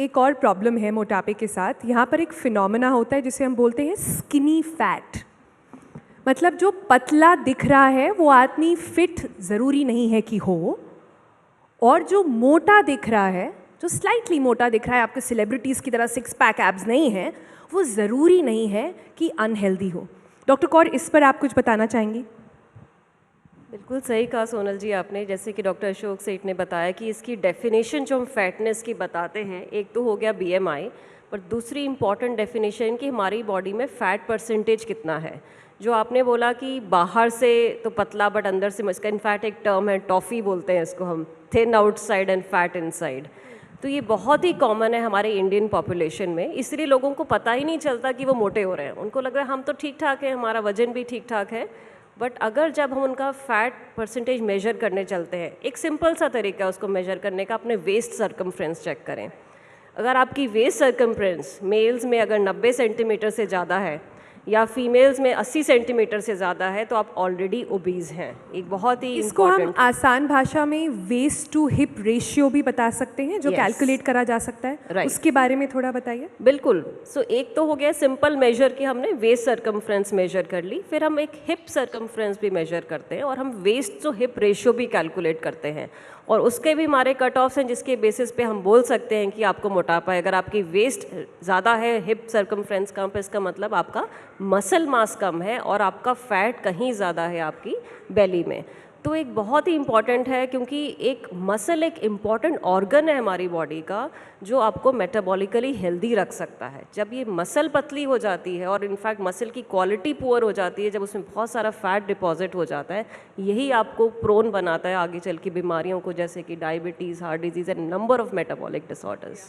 एक और प्रॉब्लम है मोटापे के साथ। यहाँ पर एक फिनोमेना होता है जिसे हम बोलते हैं स्किनी फैट। मतलब जो पतला दिख रहा है वो आदमी फिट ज़रूरी नहीं है कि हो, और जो मोटा दिख रहा है, जो स्लाइटली मोटा दिख रहा है, आपके सेलिब्रिटीज़ की तरह सिक्स पैक एब्स नहीं है, वो ज़रूरी नहीं है कि अनहेल्दी हो। डॉक्टर कौर, इस पर आप कुछ बताना चाहेंगी? बिल्कुल सही कहा सोनल जी आपने। जैसे कि डॉक्टर अशोक सेठ ने बताया कि इसकी डेफिनेशन जो हम फैटनेस की बताते हैं, एक तो हो गया बीएमआई, पर दूसरी इंपॉर्टेंट डेफिनेशन कि हमारी बॉडी में फ़ैट परसेंटेज कितना है। जो आपने बोला कि बाहर से तो पतला बट अंदर से, इसका इनफैक्ट एक टर्म है, टॉफ़ी बोलते हैं इसको हम, thin outside and fat inside. तो ये बहुत ही कॉमन है हमारे इंडियन पॉपुलेशन में, इसलिए लोगों को पता ही नहीं चलता कि वो मोटे हो रहे हैं। उनको लग रहा है हम तो ठीक ठाक हैं, हमारा वजन भी ठीक ठाक है। बट अगर जब हम उनका फैट परसेंटेज मेजर करने चलते हैं, एक सिंपल सा तरीका है उसको मेजर करने का, अपने वेस्ट सर्कमफ्रेंस चेक करें। अगर आपकी वेस्ट सर्कमफ्रेंस मेल्स में अगर 90 सेंटीमीटर से ज़्यादा है या फीमेल्स में 80 सेंटीमीटर से ज़्यादा है, तो आप ऑलरेडी ओबीज़ हैं। एक बहुत ही इसको हम आसान भाषा में वेस्ट टू हिप रेशियो भी बता सकते हैं, जो कैलकुलेट करा जा सकता है। उसके बारे में थोड़ा बताइए। बिल्कुल। एक तो हो गया सिंपल मेजर कि हमने वेस्ट सर्कमफ्रेंस मेजर कर ली, फिर हम एक हिप सर्कमफ्रेंस भी मेजर करते हैं, और हम वेस्ट टू हिप रेशियो भी कैलकुलेट करते हैं, और उसके भी हमारे कट ऑफ्स हैं जिसके बेसिस पे हम बोल सकते हैं कि आपको मोटापा है। अगर आपकी वेस्ट ज़्यादा है, हिप सर्कमफ्रेंस कम है, इसका मतलब आपका मसल मास कम है और आपका फैट कहीं ज़्यादा है आपकी बेली में। तो एक बहुत ही इम्पॉर्टेंट है, क्योंकि एक मसल एक इम्पॉर्टेंट ऑर्गन है हमारी बॉडी का, जो आपको मेटाबॉलिकली हेल्दी रख सकता है। जब ये मसल पतली हो जाती है और इनफैक्ट मसल की क्वालिटी पुअर हो जाती है, जब उसमें बहुत सारा फैट डिपॉजिट हो जाता है, यही आपको प्रोन बनाता है आगे चल के बीमारियों को, जैसे कि diabetes, heart disease and number of metabolic disorders.